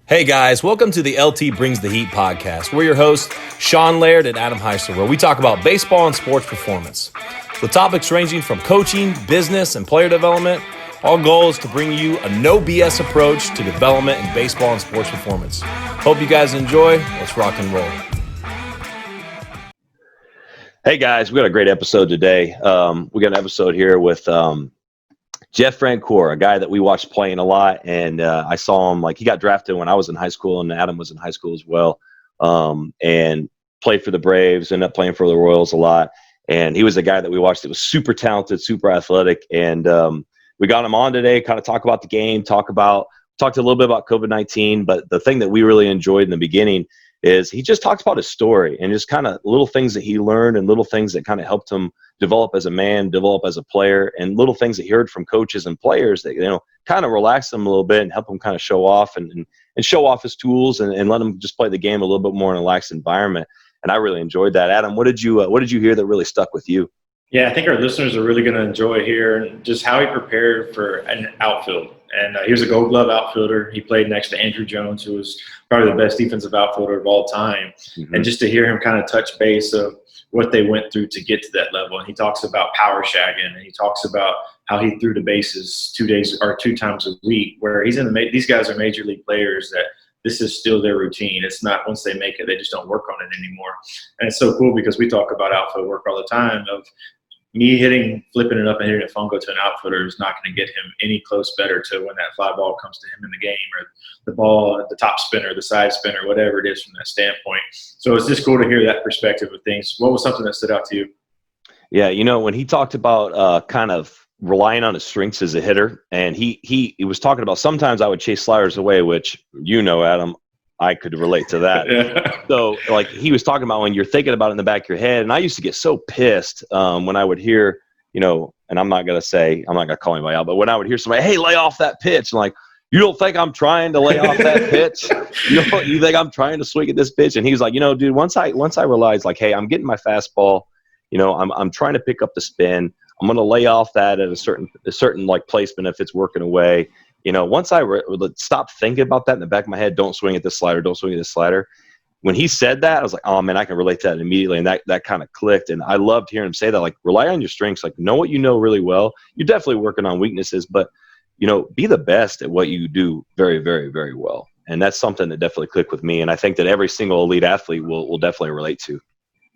Hey guys, welcome to the LT Brings the Heat podcast. We're your hosts, Sean Laird and Adam Heisler, where we talk about baseball and sports performance. With topics ranging from coaching, business, and player development, our goal is to bring you a no BS approach to development in baseball and sports performance. Hope you guys enjoy. Let's rock and roll. Hey guys, we got a great episode today. We got an episode here with Jeff Francoeur, a guy that we watched playing a lot, and I saw him, he got drafted when I was in high school, and Adam was in high school as well, and played for the Braves, ended up playing for the Royals a lot, and he was a guy that we watched that was super talented, super athletic, and we got him on today, kind of talk about the game, talked a little bit about COVID-19, but the thing that we really enjoyed in the beginning is he just talks about his story and just kind of little things that he learned and little things that kind of helped him develop as a man, develop as a player, and little things that he heard from coaches and players that, kind of relax him a little bit and help him kind of show off and show off his tools and let him just play the game a little bit more in a relaxed environment. And I really enjoyed that. Adam, what did you hear that really stuck with you? Yeah, I think our listeners are really going to enjoy hearing just how he prepared for an outfield. And he was a Gold Glove outfielder. He played next to Andruw Jones, who was probably the best defensive outfielder of all time. Mm-hmm. And just to hear him kind of touch base of what they went through to get to that level. And he talks about power shagging, and he talks about how he threw the bases 2 times a week, where these guys are major league players that this is still their routine. It's not once they make it, they just don't work on it anymore. And it's so cool because we talk about outfield work all the time of me flipping it up and hitting a fungo to an outfielder is not going to get him any close better to when that fly ball comes to him in the game, or the ball, the top spinner, the side spinner, whatever it is from that standpoint. So it's just cool to hear that perspective of things. What was something that stood out to you? Yeah, when he talked about kind of relying on his strengths as a hitter, and he was talking about sometimes I would chase sliders away, which, Adam, I could relate to that. Yeah. So he was talking about when you're thinking about it in the back of your head, and I used to get so pissed when I would hear, and I'm not going to call anybody out, but when I would hear somebody, hey, lay off that pitch, I'm like, you don't think I'm trying to lay off that pitch? You think I'm trying to swing at this pitch? And he was like, dude, once I realized, hey, I'm getting my fastball, I'm trying to pick up the spin. I'm going to lay off that at a certain placement if it's working away. Once I stopped thinking about that in the back of my head, don't swing at this slider. When he said that, I was like, oh man, I can relate to that immediately. And that kind of clicked. And I loved hearing him say that, rely on your strengths, know what you know really well. You're definitely working on weaknesses, but be the best at what you do very, very, very well. And that's something that definitely clicked with me. And I think that every single elite athlete will definitely relate to.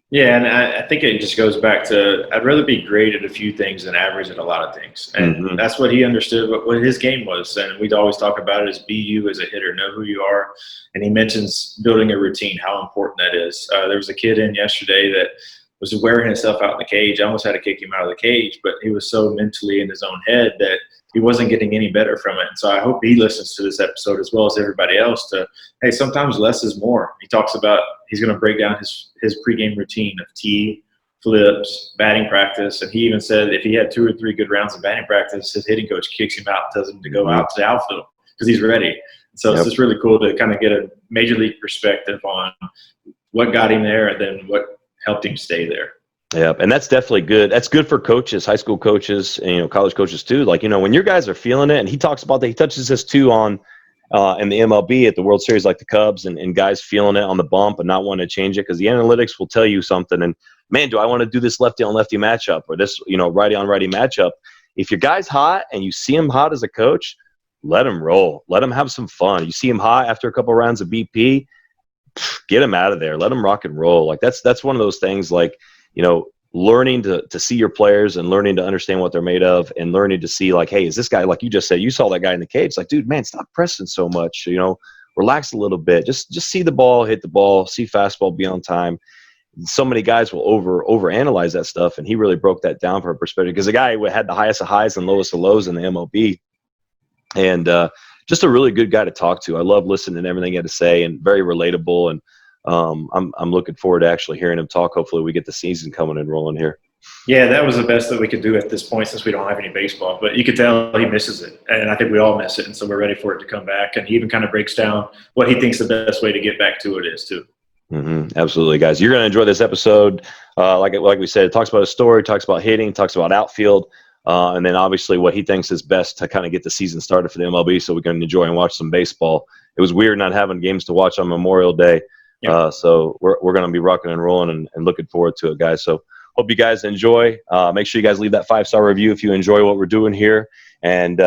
Yeah, and I think it just goes back to I'd rather be great at a few things than average at a lot of things. And that's what he understood, what his game was. And we'd always talk about it as be you as a hitter, know who you are. And he mentions building a routine, how important that is. There was a kid in yesterday that was wearing himself out in the cage. I almost had to kick him out of the cage, but he was so mentally in his own head that he wasn't getting any better from it. And so I hope he listens to this episode as well as everybody else to, hey, sometimes less is more. He talks about he's going to break down his pregame routine of tee, flips, batting practice. And he even said if he had 2 or 3 good rounds of batting practice, his hitting coach kicks him out and tells him to go out to the outfield because he's ready. So It's just really cool to kind of get a major league perspective on what got him there and then what helped him stay there. Yeah, and that's definitely good. That's good for coaches, high school coaches, and college coaches too. When your guys are feeling it, and he talks about that, he touches this too on in the MLB at the World Series, like the Cubs, and guys feeling it on the bump and not wanting to change it because the analytics will tell you something. And man, do I want to do this lefty on lefty matchup or this righty on righty matchup? If your guy's hot and you see him hot as a coach, let him roll. Let him have some fun. You see him hot after a couple of rounds of BP, get him out of there. Let him rock and roll. That's one of those things. Learning to see your players and learning to understand what they're made of and learning to see hey, is this guy, like you just said, you saw that guy in the cage, dude, man, stop pressing so much, relax a little bit, just see the ball, hit the ball, see fastball, be on time. So many guys will overanalyze that stuff, and he really broke that down from a perspective because the guy had the highest of highs and lowest of lows in the MLB, and just a really good guy to talk to. I love listening to everything he had to say, and very relatable, and I'm looking forward to actually hearing him talk. Hopefully we get the season coming and rolling here. Yeah, that was the best that we could do at this point since we don't have any baseball. But you could tell he misses it, and I think we all miss it, and so we're ready for it to come back. And he even kind of breaks down what he thinks the best way to get back to it is too. Absolutely, guys. You're going to enjoy this episode. Like we said, it talks about his story, talks about hitting, talks about outfield, and then obviously what he thinks is best to kind of get the season started for the MLB so we can enjoy and watch some baseball. it was weird not having games to watch on Memorial Day. So we're going to be rocking and rolling and looking forward to it, guys. So hope you guys enjoy. Make sure you guys leave that 5-star review if you enjoy what we're doing here, and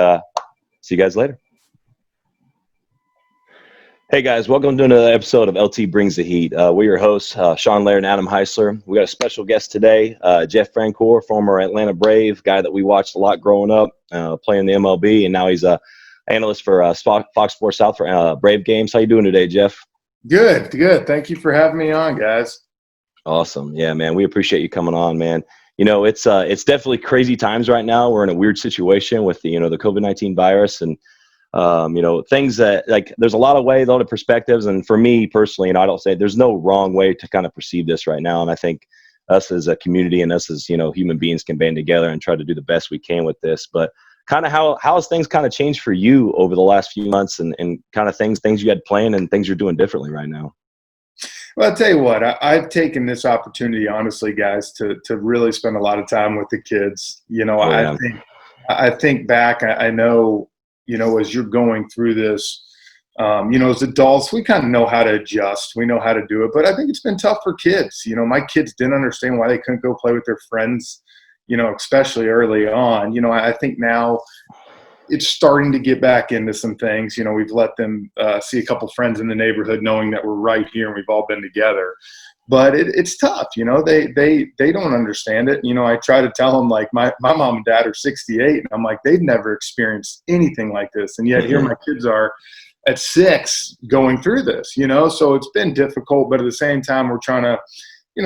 see you guys later. Hey guys, welcome to another episode of LT Brings the Heat. We're your hosts, Sean Laird and Adam Heisler. We got a special guest today, Jeff Francoeur, former Atlanta Brave, guy that we watched a lot growing up, playing the MLB, and now he's a analyst for Fox Sports South for Brave games. How you doing today, Jeff? Good. Thank you for having me on, guys. Awesome. Yeah, man, we appreciate you coming on, man. You know, it's definitely crazy times right now. We're in a weird situation with the COVID-19 virus, and things that, like, there's a lot of perspectives. And for me personally, I don't say there's no wrong way to kind of perceive this right now. And I think us as a community and us as, human beings can band together and try to do the best we can with this. But kind of how has things kind of changed for you over the last few months, and kind of things you had planned and things you're doing differently right now? Well, I'll tell you what, I've taken this opportunity, honestly, guys, to really spend a lot of time with the kids. I think back, I know, as you're going through this, as adults, we kind of know how to adjust. We know how to do it. But I think it's been tough for kids. My kids didn't understand why they couldn't go play with their friends, especially early on. I think now it's starting to get back into some things. We've let them see a couple friends in the neighborhood, knowing that we're right here and we've all been together. But it's tough, they don't understand it. I try to tell them, like, my mom and dad are 68, and I'm like, they've never experienced anything like this. And yet here my kids are at 6 going through this, so it's been difficult. But at the same time, we're trying to,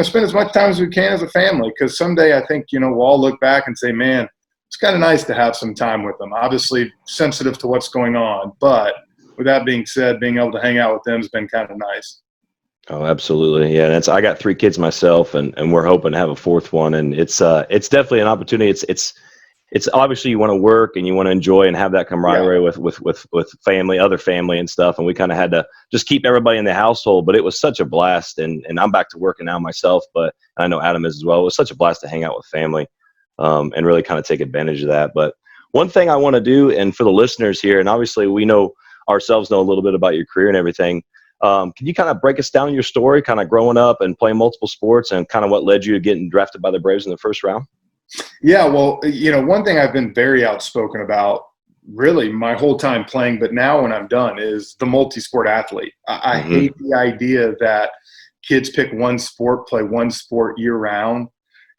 spend as much time as we can as a family, because someday I think, we'll all look back and say, man, it's kind of nice to have some time with them. Obviously sensitive to what's going on, but with that being said, being able to hang out with them has been kind of nice. Oh, absolutely. Yeah. I got 3 kids myself, and we're hoping to have a 4th one. And it's definitely an opportunity. It's obviously you want to work and you want to enjoy and have that camaraderie with family, other family and stuff. And we kind of had to just keep everybody in the household, but it was such a blast. And I'm back to working now myself, but I know Adam is as well. It was such a blast to hang out with family, and really kind of take advantage of that. But one thing I want to do, and for the listeners here, and obviously we know ourselves know a little bit about your career and everything. Can you kind of break us down your story, kind of growing up and playing multiple sports, and kind of what led you to getting drafted by the Braves in the first round? Yeah, well, one thing I've been very outspoken about really my whole time playing, but now when I'm done, is the multi-sport athlete. I hate the idea that kids pick one sport, play one sport year round.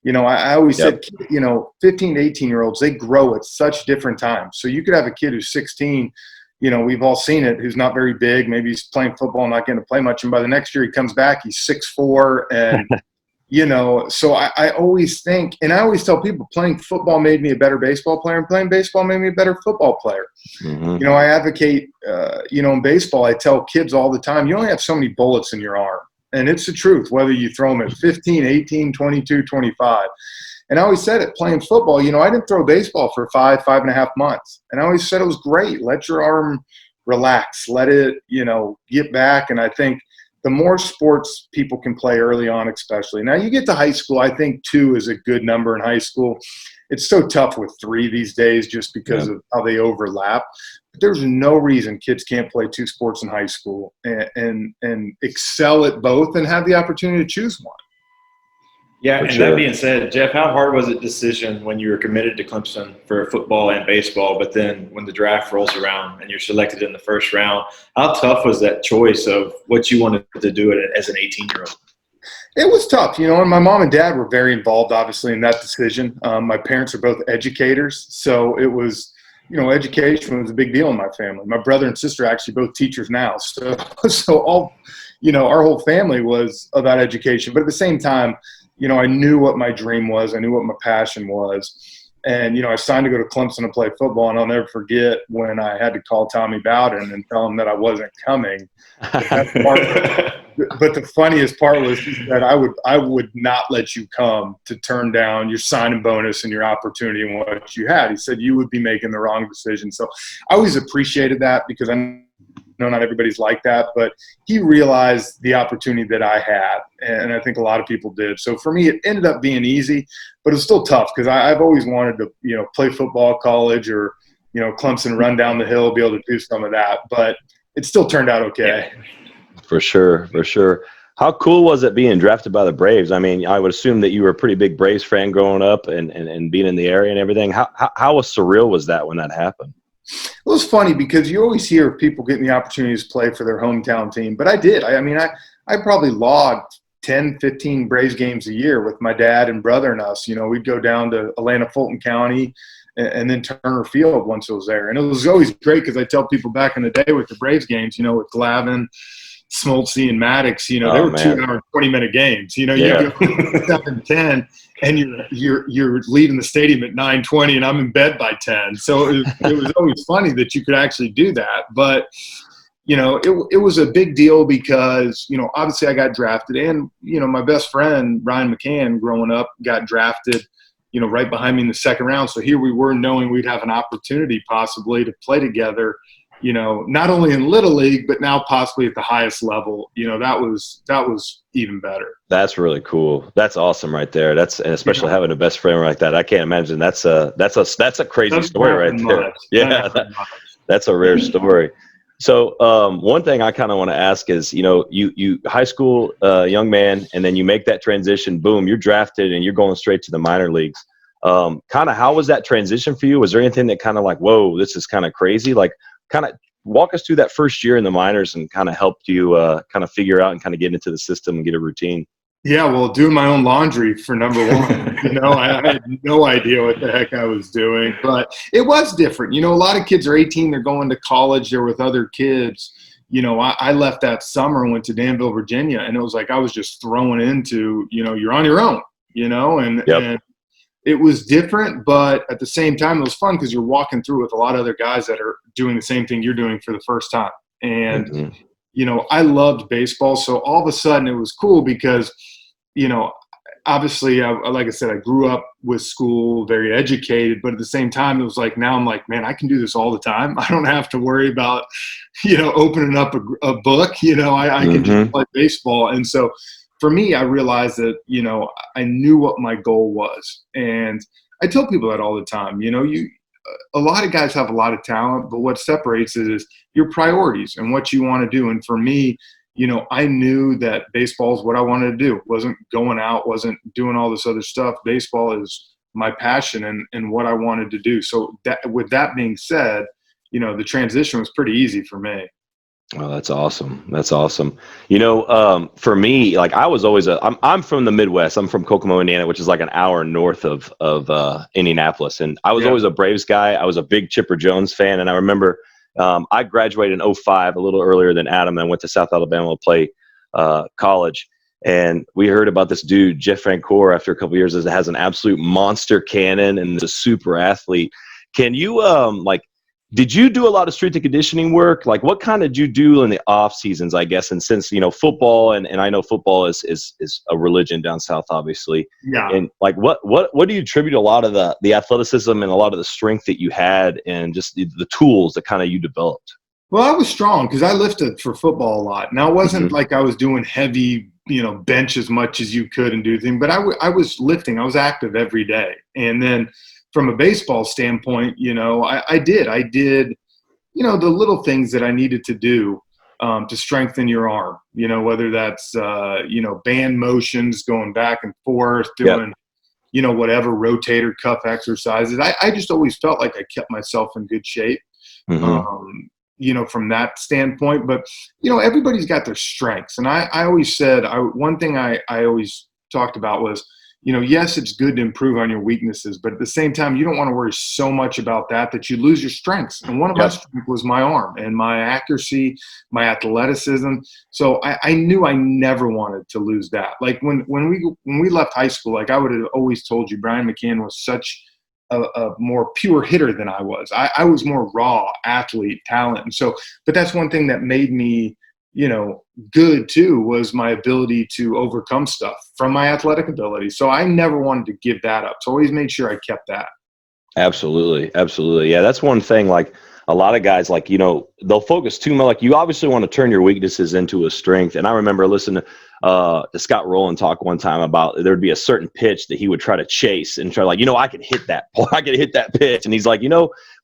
I always said, 15 to 18-year-olds, they grow at such different times. So you could have a kid who's 16, we've all seen it, who's not very big. Maybe he's playing football, not getting to play much. And by the next year he comes back, he's 6'4", and, so I always think, and I always tell people, playing football made me a better baseball player, and playing baseball made me a better football player. I advocate, in baseball, I tell kids all the time, you only have so many bullets in your arm. And it's the truth, whether you throw them at 15, 18, 22, 25. And I always said it, playing football, I didn't throw baseball for 5.5 months. And I always said it was great. Let your arm relax. Let it, get back. And I think the more sports people can play early on, especially. Now, you get to high school, I think 2 is a good number in high school. It's so tough with 3 these days just because of how they overlap. But there's no reason kids can't play 2 sports in high school and excel at both and have the opportunity to choose one. Yeah, and that being said, Jeff, how hard was it decision when you were committed to Clemson for football and baseball, but then when the draft rolls around and you're selected in the first round, how tough was that choice of what you wanted to do as an 18-year-old? It was tough, and my mom and dad were very involved, obviously, in that decision. My parents are both educators, so it was, education was a big deal in my family. My brother and sister are actually both teachers now, so all, our whole family was about education. But at the same time, I knew what my dream was. I knew what my passion was. And, I signed to go to Clemson to play football, and I'll never forget when I had to call Tommy Bowden and tell him that I wasn't coming. But the funniest part was that I would not let you come to turn down your signing bonus and your opportunity and what you had. He said you would be making the wrong decision. So I always appreciated that, because I know not everybody's like that, but he realized the opportunity that I had, and I think a lot of people did. So for me, it ended up being easy, but it was still tough, because I've always wanted to, play football, college, or, Clemson, run down the hill, be able to do some of that. But it still turned out okay. Yeah. For sure. How cool was it being drafted by the Braves? I mean, I would assume that you were a pretty big Braves fan growing up and being in the area and everything. How surreal was that when that happened? It was funny because you always hear people getting the opportunities to play for their hometown team. But I did. I probably logged 10, 15 Braves games a year with my dad and brother and us. We'd go down to Atlanta, Fulton County, and then Turner Field once it was there. And it was always great because I tell people back in the day with the Braves games, with Glavine, Smoltz, and Maddox, they were 2 hour, 20-minute games. You go 7-10, and you're leaving the stadium at 9:20, and I'm in bed by 10. So it was always funny that you could actually do that. But it was a big deal because obviously I got drafted, and my best friend Ryan McCann growing up got drafted, right behind me in the second round. So here we were knowing we'd have an opportunity possibly to play together. Not only in Little League, but now possibly at the highest level. That was even better. That's really cool. That's awesome right there. And especially having a best friend like that. I can't imagine. That's a crazy story right there. Yeah, that's a rare story. So one thing I kind of want to ask is, you high school young man, and then you make that transition. Boom, you're drafted, and you're going straight to the minor leagues. Kind of how was that transition for you? Was there anything that kind of like, whoa, this is kind of crazy? Like, kind of walk us through that first year in the minors and kind of helped you kind of figure out and kind of get into the system and get a routine. Yeah, well, doing my own laundry for number one. I had no idea what the heck I was doing, but it was different. A lot of kids are 18, they're going to college, they're with other kids. I left that summer and went to Danville, Virginia, and it was like I was just thrown into, you're on your own, and it was different, but at the same time, it was fun because you're walking through with a lot of other guys that are doing the same thing you're doing for the first time. And, I loved baseball. So all of a sudden it was cool because, obviously, like I said, I grew up with school, very educated, but at the same time, it was like, now I'm like, man, I can do this all the time. I don't have to worry about, opening up a book, I can just play baseball. And so, for me, I realized that, I knew what my goal was. And I tell people that all the time. A lot of guys have a lot of talent, but what separates it is your priorities and what you want to do. And for me, I knew that baseball is what I wanted to do. Wasn't going out, wasn't doing all this other stuff. Baseball is my passion and what I wanted to do. So with that being said, the transition was pretty easy for me. Oh, that's awesome. That's awesome. For me, like I was always I'm from the Midwest. I'm from Kokomo, Indiana, which is like an hour north of Indianapolis. And I was always a Braves guy. I was a big Chipper Jones fan. And I remember I graduated in 2005, a little earlier than Adam, and went to South Alabama to play college. And we heard about this dude, Jeff Francoeur, after a couple of years, that has an absolute monster cannon and is a super athlete. Can you did you do a lot of strength and conditioning work? Like, what kind did you do in the off seasons, I guess? And since, football, and I know football is a religion down south, obviously. Yeah. And like, what do you attribute a lot of the athleticism and a lot of the strength that you had and just the tools that kind of you developed? Well, I was strong because I lifted for football a lot. Now, it wasn't like I was doing heavy, bench as much as you could and do things, but I was lifting. I was active every day. And then from a baseball standpoint, I did, the little things that I needed to do to strengthen your arm, whether that's, band motions, going back and forth, doing, whatever rotator cuff exercises. I just always felt like I kept myself in good shape, from that standpoint. But, everybody's got their strengths. And I always said, one thing I always talked about was, yes, it's good to improve on your weaknesses, but at the same time, you don't want to worry so much about that you lose your strengths. And one of my strengths was my arm and my accuracy, my athleticism. So I knew I never wanted to lose that. Like when we left high school, like I would have always told you, Brian McCann was such a more pure hitter than I was. I was more raw athlete talent. And so, but that's one thing that made me, good too, was my ability to overcome stuff from my athletic ability. So I never wanted to give that up. So I always made sure I kept that. Absolutely. Absolutely. Yeah. That's one thing. Like a lot of guys, like, they'll focus too much. Like, you obviously want to turn your weaknesses into a strength. And I remember listening to Scott Rowland talk one time about there'd be a certain pitch that he would try to chase and try, like, I can hit that. I can hit that pitch. And he's like,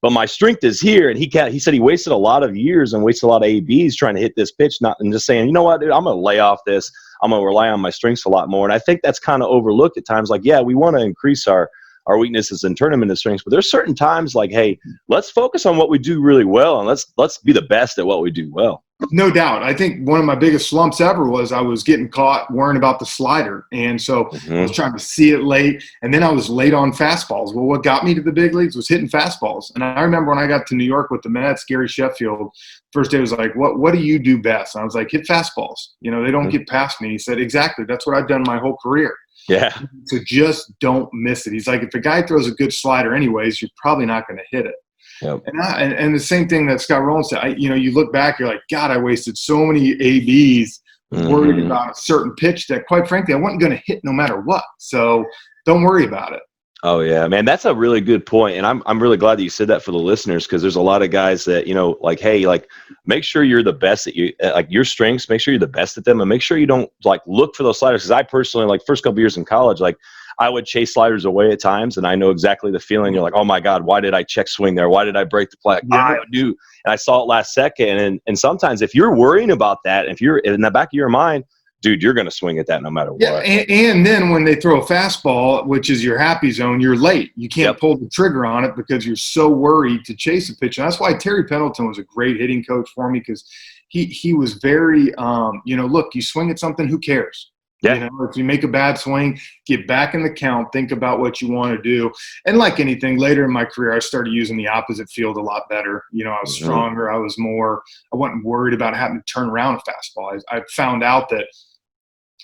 but my strength is here. And he said he wasted a lot of years and wasted a lot of ABs trying to hit this pitch, and just saying, you know what, dude, I'm going to lay off this. I'm going to rely on my strengths a lot more. And I think that's kind of overlooked at times. Like, yeah, we want to increase our weaknesses and turn them into strengths, but there's certain times like, hey, let's focus on what we do really well, and let's be the best at what we do well. No doubt. I think one of my biggest slumps ever was I was getting caught worrying about the slider. And so I was trying to see it late, and then I was late on fastballs. Well, what got me to the big leagues was hitting fastballs. And I remember when I got to New York with the Mets, Gary Sheffield, first day was like, what do you do best? And I was like, hit fastballs. They don't get past me. He said, exactly. That's what I've done my whole career. Yeah. So just don't miss it. He's like, if a guy throws a good slider anyways, you're probably not going to hit it. Yep. And the same thing that Scott Rowland said, you look back, you're like, God, I wasted so many ABs worried about a certain pitch that, quite frankly, I wasn't going to hit no matter what. So don't worry about it. Oh yeah, man, that's a really good point, and I'm really glad that you said that for the listeners, because there's a lot of guys that like, hey, like, make sure you're the best at like your strengths. Make sure you're the best at them, and make sure you don't like look for those sliders. Because I personally, like, first couple years in college, like, I would chase sliders away at times, and I know exactly the feeling. You're like, oh my God, why did I check swing there? Why did I break the plate? Yeah. I knew, and I saw it last second. And sometimes if you're worrying about that, if you're in the back of your mind, dude, you're going to swing at that no matter what. Yeah, and then when they throw a fastball, which is your happy zone, you're late. You can't pull the trigger on it because you're so worried to chase a pitch. And that's why Terry Pendleton was a great hitting coach for me, because he was very, look, you swing at something, who cares? Yeah. If you make a bad swing, get back in the count, think about what you want to do. And like anything, later in my career, I started using the opposite field a lot better. I was stronger. I wasn't worried about having to turn around a fastball. I found out that,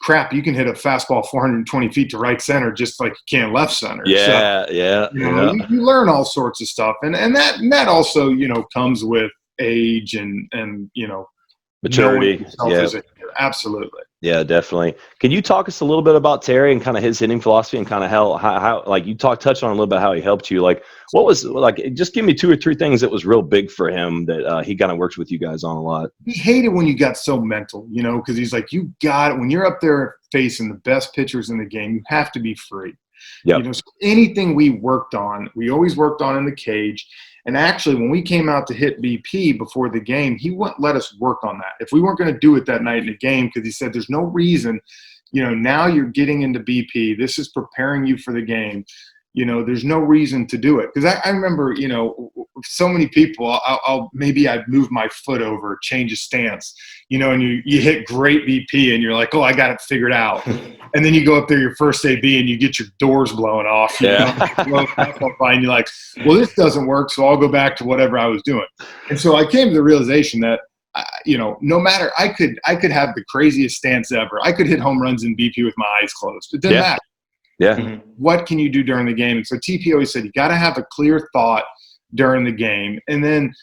crap, you can hit a fastball 420 feet to right center just like you can left center. Yeah, so, you learn all sorts of stuff. And that also, comes with age and maturity. Yeah. Absolutely. Yeah, definitely. Can you talk us a little bit about Terry and kind of his hitting philosophy and kind of how like you touched on a little bit how he helped you? Like, what was, like, just give me 2 or 3 things that was real big for him that he kind of worked with you guys on a lot. He hated when you got so mental, because he's like, you got it. When you're up there facing the best pitchers in the game, you have to be free. Yep. So anything we always worked on in the cage. And actually, when we came out to hit BP before the game, he wouldn't let us work on that if we weren't going to do it that night in the game, because he said there's no reason, now you're getting into BP. This is preparing you for the game. There's no reason to do it. Because I remember, so many people, I'd move my foot over, change a stance, and you hit great BP and you're like, oh, I got it figured out. And then you go up there your first AB and you get your doors blowing off. And you're like, well, this doesn't work, so I'll go back to whatever I was doing. And so I came to the realization that, no matter, I could have the craziest stance ever. I could hit home runs in BP with my eyes closed. It didn't matter. Yeah. What can you do during the game? And so TP always said, you got to have a clear thought during the game. And then,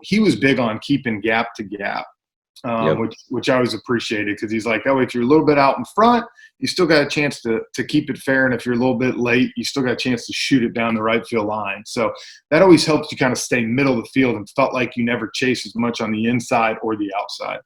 he was big on keeping gap to gap, which I always appreciated, because he's like, oh, if you're a little bit out in front, you still got a chance to keep it fair. And if you're a little bit late, you still got a chance to shoot it down the right field line. So that always helps you kind of stay middle of the field and felt like you never chase as much on the inside or the outside.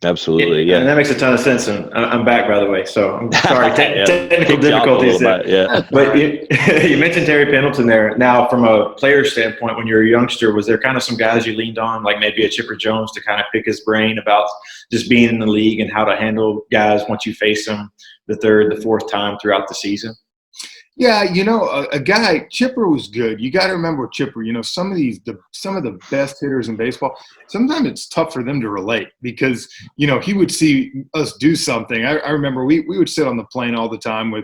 Absolutely, yeah. And that makes a ton of sense. And I'm back, by the way. So I'm sorry, technical difficulties there. Yeah. But you mentioned Terry Pendleton there. Now, from a player standpoint, when you were a youngster, was there kind of some guys you leaned on, like maybe a Chipper Jones, to kind of pick his brain about just being in the league and how to handle guys once you face them the 3rd, the 4th time throughout the season? Yeah, a guy, Chipper was good. You got to remember Chipper, some of the best hitters in baseball, sometimes it's tough for them to relate, because, he would see us do something. I remember we would sit on the plane all the time with,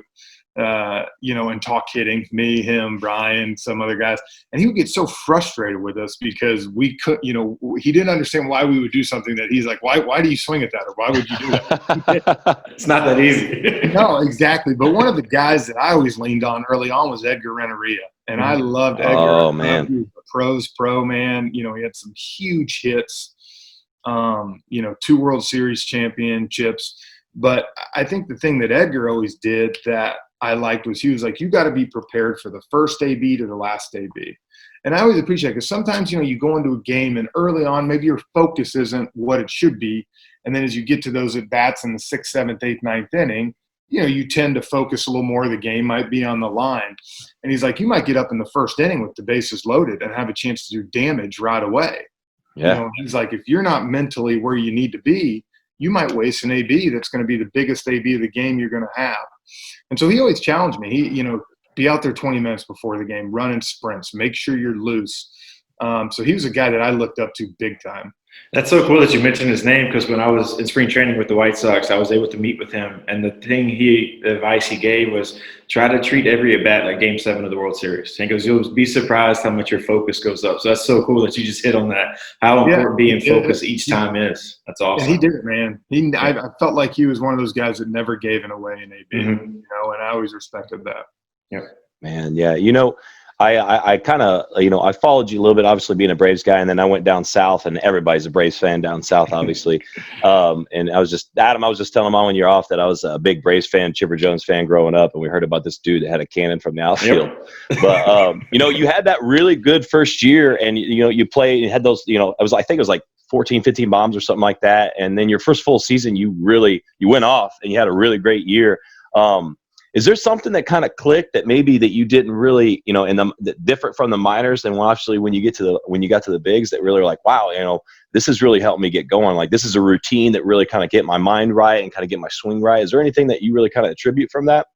and talk hitting, me, him, Brian, some other guys. And he would get so frustrated with us because we could, he didn't understand why we would do something that he's like, why do you swing at that? Or why would you do that? It's not that easy. No, exactly. But one of the guys that I always leaned on early on was Edgar Renteria. And I loved Edgar. Oh, man. He was a pro's pro, man. He had some huge hits, 2 World Series championships. But I think the thing that Edgar always did that I liked was he was like, you got to be prepared for the first AB to the last AB. And I always appreciate it because sometimes, you go into a game and early on, maybe your focus isn't what it should be. And then as you get to those at-bats in the 6th, 7th, 8th, 9th inning, you tend to focus a little more. The game might be on the line. And he's like, you might get up in the first inning with the bases loaded and have a chance to do damage right away. Yeah. He's like, if you're not mentally where you need to be, you might waste an AB that's going to be the biggest AB of the game you're going to have. And so he always challenged me. He, be out there 20 minutes before the game, running sprints, make sure you're loose. So he was a guy that I looked up to big time. That's so cool that you mentioned his name, because when I was in spring training with the White Sox, I was able to meet with him. And the advice he gave was try to treat every at-bat like Game 7 of the World Series. And he goes, you'll be surprised how much your focus goes up. So that's so cool that you just hit on that, how important being focused each time is. That's awesome. And he did it, man. I felt like he was one of those guys that never gave it away in AB, and I always respected that. Yeah. Man, yeah. I kind of, I followed you a little bit, obviously being a Braves guy, and then I went down south, and everybody's a Braves fan down south, obviously. And I was just telling him on when you're off that I was a big Braves fan, Chipper Jones fan growing up, and we heard about this dude that had a cannon from the outfield. Yep. But, you had that really good first year, and, you played, you had those, I think it was like 14, 15 bombs or something like that. And then your first full season, you went off, and you had a really great year. Is there something that kind of clicked that maybe that you didn't really, different from the minors, and obviously when you got to the bigs, that really were like, wow, this has really helped me get going. Like, this is a routine that really kind of get my mind right and kind of get my swing right. Is there anything that you really kind of attribute from that?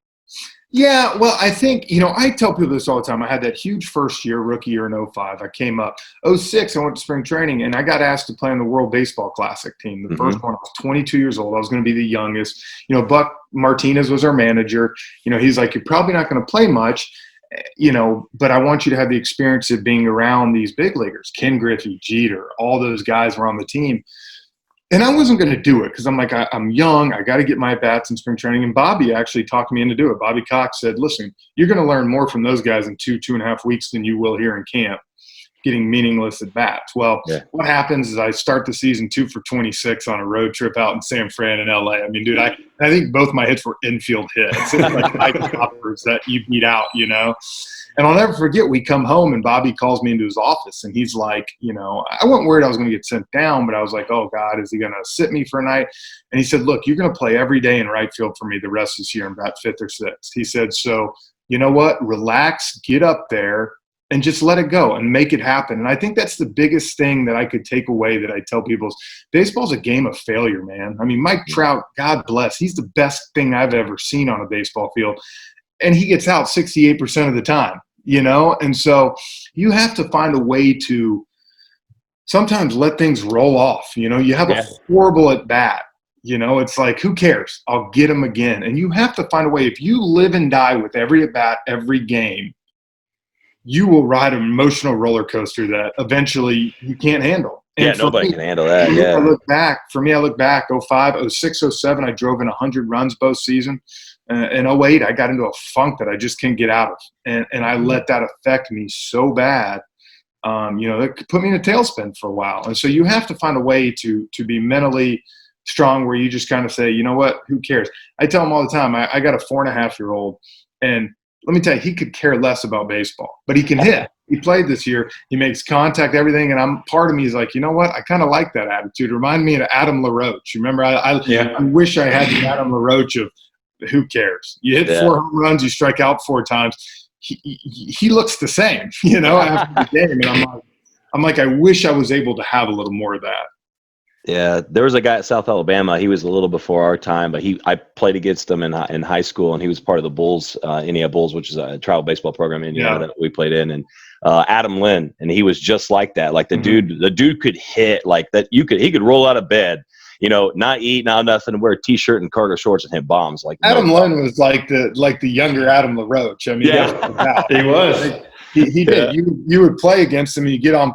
Yeah, well, I think, I tell people this all the time. I had that huge first year, rookie year in 2005. I came up. 2006, I went to spring training, and I got asked to play on the World Baseball Classic team. The first one, I was 22 years old. I was going to be the youngest. Buck Martinez was our manager. He's like, you're probably not going to play much, but I want you to have the experience of being around these big leaguers. Ken Griffey, Jeter, all those guys were on the team. And I wasn't going to do it because I'm like, I'm young. I got to get my bats in spring training. And Bobby actually talked me into doing it. Bobby Cox said, listen, you're going to learn more from those guys in 2.5 weeks than you will here in camp, getting meaningless at bats. Well, What happens is I start the season 2 for 26 on a road trip out in San Fran and LA. I mean, dude, I think both my hits were infield hits. It's like high poppers that you beat out, And I'll never forget, we come home and Bobby calls me into his office, and he's like, I wasn't worried I was going to get sent down, but I was like, oh, God, is he going to sit me for a night? And he said, look, you're going to play every day in right field for me the rest of this year and bat 5th or 6th. He said, so you know what? Relax, get up there, and just let it go and make it happen. And I think that's the biggest thing that I could take away that I tell people is baseball's a game of failure, man. I mean, Mike Trout, God bless, he's the best thing I've ever seen on a baseball field. And he gets out 68% of the time. And so you have to find a way to sometimes let things roll off. You have a horrible at bat. It's like, who cares? I'll get him again. And you have to find a way. If you live and die with every at bat, every game, you will ride an emotional roller coaster that eventually you can't handle. And nobody can handle that. Yeah. I look back, 05, 06, 07, I drove in 100 runs both season. In 08, I got into a funk that I just can't get out of. And I let that affect me so bad, that put me in a tailspin for a while. And so you have to find a way to be mentally strong where you just kind of say, you know what, who cares? I tell them all the time, I got a 4.5-year-old, and let me tell you, he could care less about baseball, but he can hit. He played this year. He makes contact, everything. And part of me is like, you know what? I kind of like that attitude. Remind me of Adam LaRoche. Remember, I wish I had the Adam LaRoche of, who cares? You hit 4 home runs, you strike out 4 times. He looks the same, after the game. And I'm like, I wish I was able to have a little more of that. Yeah, there was a guy at South Alabama. He was a little before our time, but I played against him in high school, and he was part of the Bulls, Indiana Bulls, which is a travel baseball program in Indiana that we played in. And Adam Lynn, and he was just like that. Like the dude could hit like that. He could roll out of bed. Not eat, not nothing, wear a T-shirt and cargo shorts and hit bombs. Like Adam Lynn was like the younger Adam LaRoche. I mean, he was. He did. You would play against him, and you get on,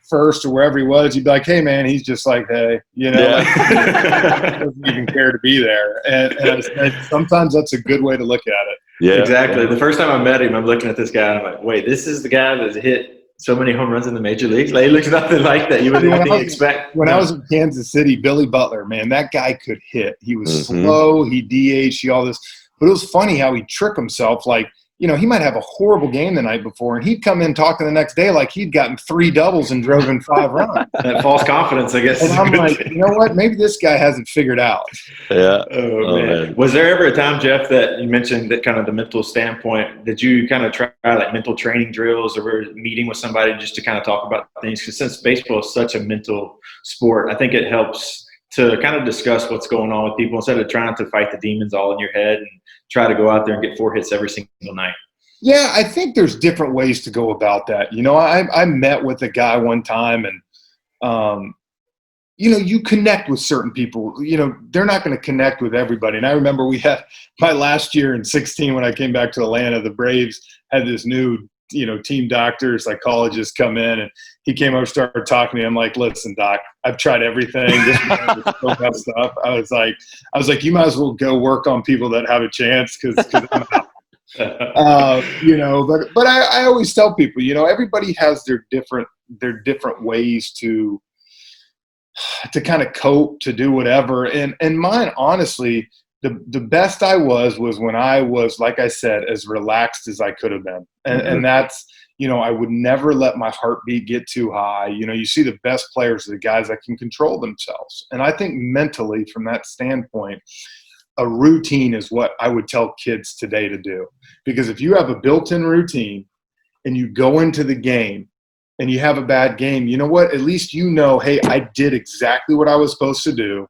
first or wherever he was. You'd be like, hey, man, he's just like, hey, doesn't even care to be there. And sometimes that's a good way to look at it. Yeah, exactly. The first time I met him, I'm looking at this guy, and I'm like, wait, this is the guy that's hit so many home runs in the major leagues? Like, he looks nothing like that. You wouldn't expect. When I was in Kansas City, Billy Butler, man, that guy could hit. He was slow. He DH, all this. But it was funny how he tricked himself. Like, he might have a horrible game the night before, and he'd come in talking the next day like he'd gotten 3 doubles and drove in 5 runs. That false confidence, I guess. And I'm like, you know what? Maybe this guy hasn't figured out. Yeah. Oh, man. Was there ever a time, Jeff, that you mentioned that kind of the mental standpoint, did you kind of try like mental training drills or meeting with somebody just to kind of talk about things? Because since baseball is such a mental sport, I think it helps to kind of discuss what's going on with people instead of trying to fight the demons all in your head and try to go out there and get 4 hits every single night. Yeah, I think there's different ways to go about that. I met with a guy one time, and you connect with certain people. They're not going to connect with everybody. And I remember we had my last year in 2016 when I came back to Atlanta, the Braves had this new, team doctor, psychologist come in, and he came over, started talking to me. I'm like, listen, doc, I've tried everything. This stuff. I was like, you might as well go work on people that have a chance because I'm out. But I always tell people, everybody has their different ways to kind of cope, to do whatever. And mine, honestly, the best I was when I was, like I said, as relaxed as I could have been. And that's, I would never let my heartbeat get too high. You see the best players are the guys that can control themselves. And I think mentally, from that standpoint, a routine is what I would tell kids today to do. Because if you have a built-in routine and you go into the game and you have a bad game, you know what? At least hey, I did exactly what I was supposed to do,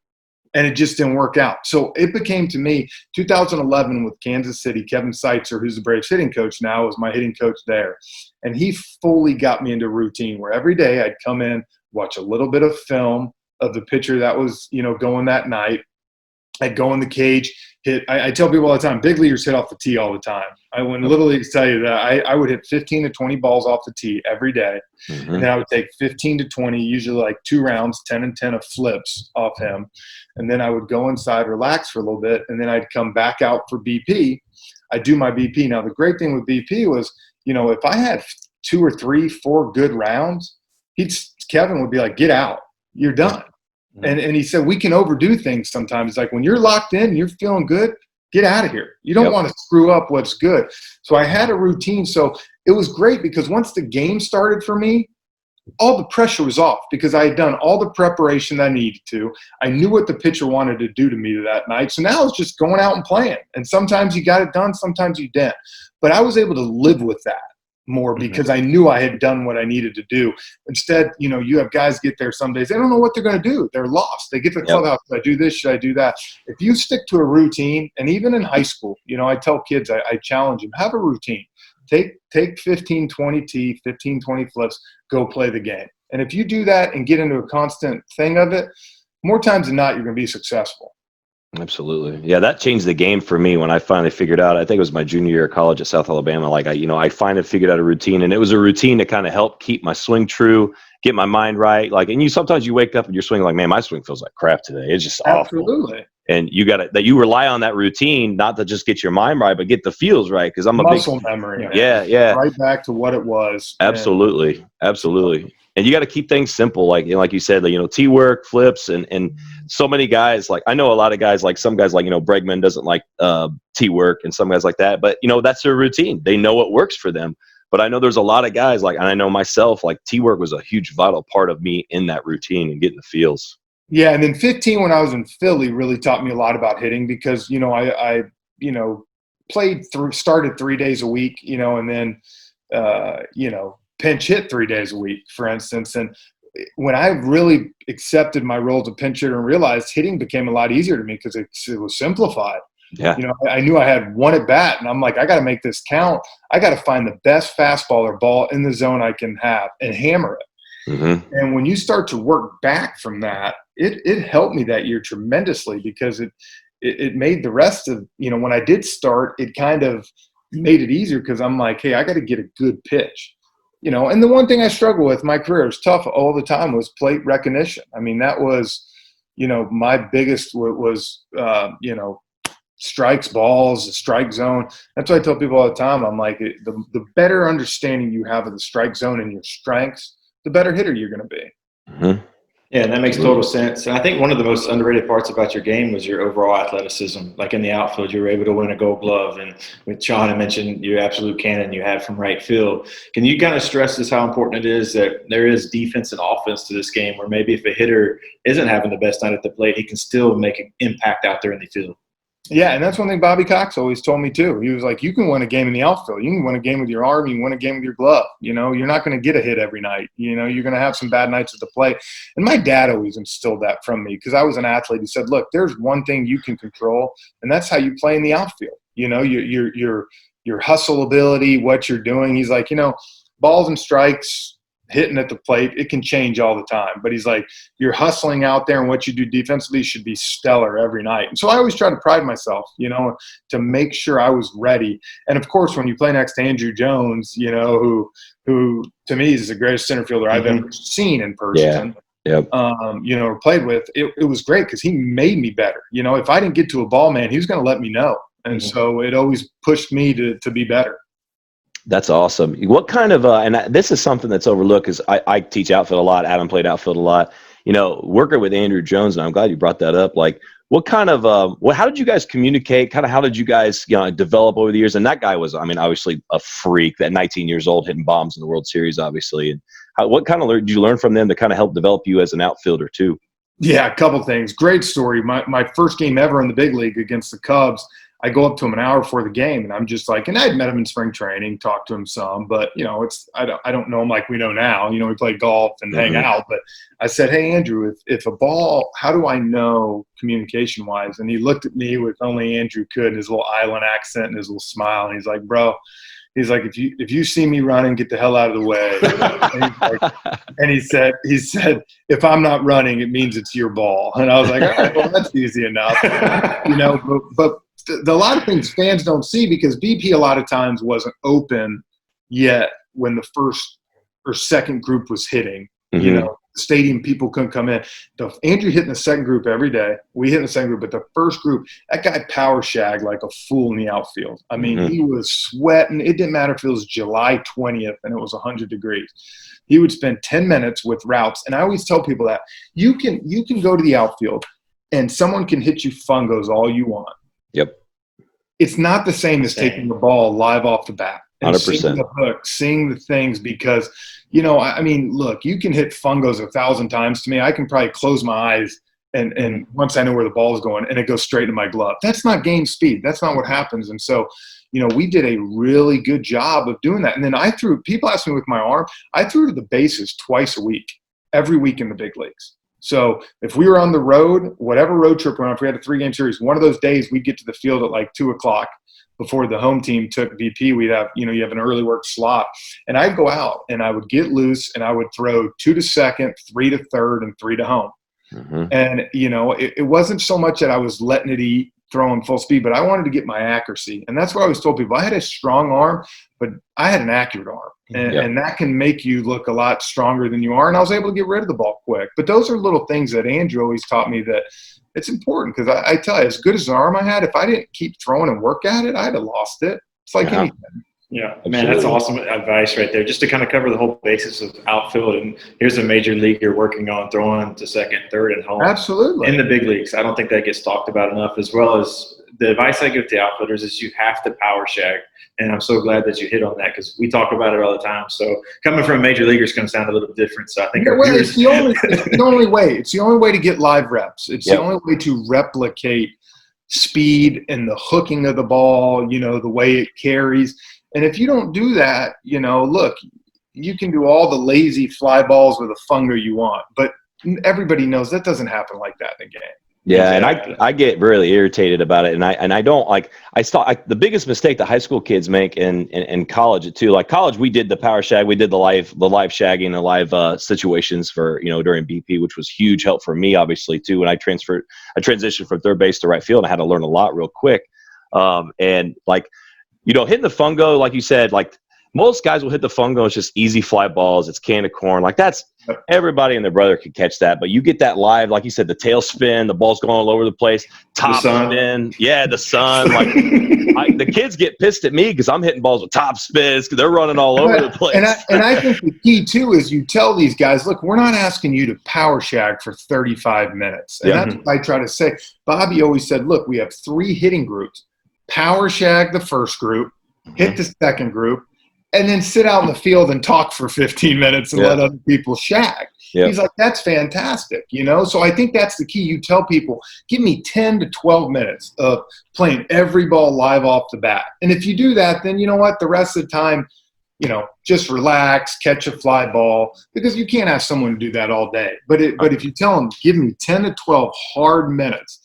and it just didn't work out. So it became, to me, 2011 with Kansas City, Kevin Seitzer, who's the Braves hitting coach now, was my hitting coach there. And he fully got me into routine where every day I'd come in, watch a little bit of film of the pitcher that was, going that night. I'd go in the cage, hit. I tell people all the time, big leaguers hit off the tee all the time. When little leagues tell you that, I would hit 15 to 20 balls off the tee every day. Mm-hmm. And then I would take 15 to 20, usually like 2 rounds, 10 and 10 of flips off him. And then I would go inside, relax for a little bit, and then I'd come back out for BP. I'd do my BP. Now, the great thing with BP was, if I had 2 or 3, 4 good rounds, Kevin would be like, get out. You're done. And he said, we can overdo things sometimes. Like when you're locked in, you're feeling good, get out of here. You don't want to screw up what's good. So I had a routine. So it was great because once the game started for me, all the pressure was off because I had done all the preparation that I needed to. I knew what the pitcher wanted to do to me that night. So now it's just going out and playing. And sometimes you got it done, sometimes you didn't. But I was able to live with that more because I knew I had done what I needed to do. Instead, you have guys get there some days, they don't know what they're going to do. They're lost. They get to the clubhouse, should I do this? Should I do that? If you stick to a routine, and even in high school, I tell kids, I challenge them, have a routine. Take 15, 20 tee, 15, 20 flips, go play the game. And if you do that and get into a constant thing of it, more times than not, you're going to be successful. Absolutely. Yeah, that changed the game for me when I finally figured out, I think it was my junior year of college at South Alabama. Like I finally figured out a routine, and it was a routine to kind of help keep my swing true, get my mind right. Like, and sometimes you wake up and you're swinging like, man, my swing feels like crap today. It's just Absolutely. Awful. And you rely on that routine, not to just get your mind right, but get the feels right. Cause I'm muscle memory. Yeah. Right back to what it was. Absolutely. Absolutely. And you got to keep things simple. Like you said, tee work, flips, and so many guys, like I know a lot of guys, like some guys like, Bregman doesn't like tee work and some guys like that, but that's their routine. They know what works for them. But I know there's a lot of guys and I know myself, like tee work was a huge vital part of me in that routine and getting the feels. Yeah. And then 15, when I was in Philly, really taught me a lot about hitting because, I started 3 days a week, and then, pinch hit 3 days a week, for instance. And when I really accepted my role as a pinch hitter and realized hitting became a lot easier to me because it was simplified. Yeah. I knew I had one at bat, and I'm like, I got to make this count. I got to find the best fastball or ball in the zone I can have and hammer it. Mm-hmm. And when you start to work back from that, it helped me that year tremendously because it made the rest of, when I did start, it kind of made it easier because I'm like, hey, I got to get a good pitch. And the one thing I struggled with, my career was tough all the time, was plate recognition. I mean, that was, my biggest was, strikes, balls, the strike zone. That's what I tell people all the time. I'm like, the better understanding you have of the strike zone and your strengths, the better hitter you're going to be. Mm-hmm. Yeah, and that makes total sense. And I think one of the most underrated parts about your game was your overall athleticism. Like in the outfield, you were able to win a Gold Glove. And with Sean, I mentioned your absolute cannon you had from right field. Can you kind of stress this, how important it is that there is defense and offense to this game, where maybe if a hitter isn't having the best night at the plate, he can still make an impact out there in the field? Yeah, and that's one thing Bobby Cox always told me too. He was like, you can win a game in the outfield. You can win a game with your arm. You can win a game with your glove. You know, you're not going to get a hit every night. You know, you're going to have some bad nights at the plate. And my dad always instilled that from me because I was an athlete. He said, look, there's one thing you can control, and that's how you play in the outfield. You know, your hustle ability, what you're doing. He's like, you know, balls and strikes, hitting at the plate, it can change all the time. But he's like, you're hustling out there, and what you do defensively should be stellar every night. And so I always try to pride myself, you know, to make sure I was ready. And of course, when you play next to Andruw Jones, you know, who to me is the greatest center fielder I've ever seen in person. Yeah. Yep. You know, or played with, it was great because he made me better. You know, if I didn't get to a ball, man, he was going to let me know. And so it always pushed me to be better. That's awesome. What kind of this is something that's overlooked, because I teach outfield a lot. Adam played outfield a lot. You know, working with Andruw Jones, and I'm glad you brought that up. Like, what kind of how did you guys communicate? Kind of how did you guys develop over the years? And that guy was, I mean, obviously a freak. That 19 years old hitting bombs in the World Series, obviously. And what kind of did you learn from them to kind of help develop you as an outfielder too? Yeah, a couple things. Great story. My first game ever in the big league against the Cubs, I go up to him an hour before the game, and I'm just like, and I'd met him in spring training, talked to him some, but you know, I don't know him like we know now. You know, we play golf and hang out. But I said, hey Andruw, if a ball, how do I know communication wise? And he looked at me with only Andruw could, and his little island accent and his little smile, and he's like, bro. He's like, if you see me running, get the hell out of the way. And he said, if I'm not running, it means it's your ball. And I was like, all right, well, that's easy enough. You know, but a lot of things fans don't see, because BP a lot of times wasn't open yet when the first or second group was hitting. You know, stadium people couldn't come in. Andruw hit in the second group every day. We hit in the second group, but the first group, that guy power shagged like a fool in the outfield. I mean, he was sweating. It didn't matter if it was July 20th and it was 100 degrees. He would spend 10 minutes with routes. And I always tell people that you can go to the outfield and someone can hit you fungos all you want. Yep. It's not the same as taking the ball live off the bat. And 100%. seeing the hook, seeing the things, because, you know, I mean, look, you can hit fungos 1,000 times to me. I can probably close my eyes and once I know where the ball is going, and it goes straight to my glove. That's not game speed. That's not what happens. And so, you know, we did a really good job of doing that. And then people ask me with my arm, I threw to the bases twice a week, every week in the big leagues. So if we were on the road, whatever road trip we're on, if we had a 3-game series, one of those days we'd get to the field at like 2 o'clock before the home team took BP. We'd have, you know, you have an early work slot. And I'd go out and I would get loose and I would throw 2 to second, 3 to third, and 3 to home. And, you know, it wasn't so much that I was letting it eat, throwing full speed, but I wanted to get my accuracy. And that's what I always told people. I had a strong arm, but I had an accurate arm. And that can make you look a lot stronger than you are. And I was able to get rid of the ball quick. But those are little things that Andruw always taught me that it's important, because I tell you, as good as an arm I had, if I didn't keep throwing and work at it, I'd have lost it. It's like anything. Yeah, man, that's awesome advice right there. Just to kind of cover the whole basis of outfield, and here's a major league you're working on throwing to second, third, and home. Absolutely. In the big leagues. I don't think that gets talked about enough, as well as the advice I give to outfielders is you have to power shag. And I'm so glad that you hit on that, because we talk about it all the time. So coming from a major leaguer is going to sound a little different. So I think it's the only way. It's the only way to get live reps. It's the only way to replicate speed and the hooking of the ball, you know, the way it carries. And if you don't do that, you know, look, you can do all the lazy fly balls with a fungo you want, but everybody knows that doesn't happen like that in the game. Yeah, exactly. And I get really irritated about it, and I don't like. The biggest mistake that high school kids make in college too. Like college, we did the power shag, we did the live shagging, the live situations for, you know, during BP, which was huge help for me obviously too. When I transitioned from third base to right field, I had to learn a lot real quick. And like, you know, hitting the fungo, like you said, like most guys will hit the fungo. It's just easy fly balls. It's can of corn. Like that's everybody and their brother could catch that. But you get that live, like you said, the tail spin, the ball's going all over the place, top spin. Yeah, the sun. Like the kids get pissed at me because I'm hitting balls with top spins because they're running all over the place. And I think the key, too, is you tell these guys, look, we're not asking you to power shag for 35 minutes. And that's what I try to say. Bobby always said, look, we have 3 hitting groups. Power shag the first group, hit the second group, and then sit out in the field and talk for 15 minutes and let other people shag. He's like, that's fantastic, you know? So I think that's the key. You tell people, give me 10 to 12 minutes of playing every ball live off the bat. And if you do that, then you know what? The rest of the time, you know, just relax, catch a fly ball, because you can't ask someone to do that all day. But if you tell them, give me 10 to 12 hard minutes,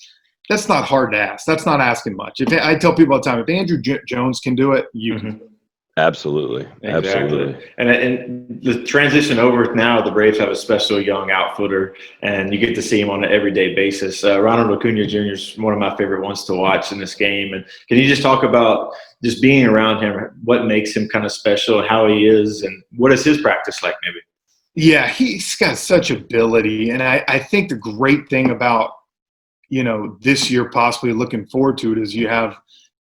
that's not hard to ask. That's not asking much. I tell people all the time, if Andruw Jones can do it, you can do it. Absolutely. Absolutely. And the transition over now, the Braves have a special young outfielder, and you get to see him on an everyday basis. Ronald Acuna Jr. is one of my favorite ones to watch in this game. And can you just talk about just being around him, what makes him kind of special, how he is, and what is his practice like maybe? Yeah, he's got such ability. And I think the great thing about, you know, this year possibly looking forward to it is you have,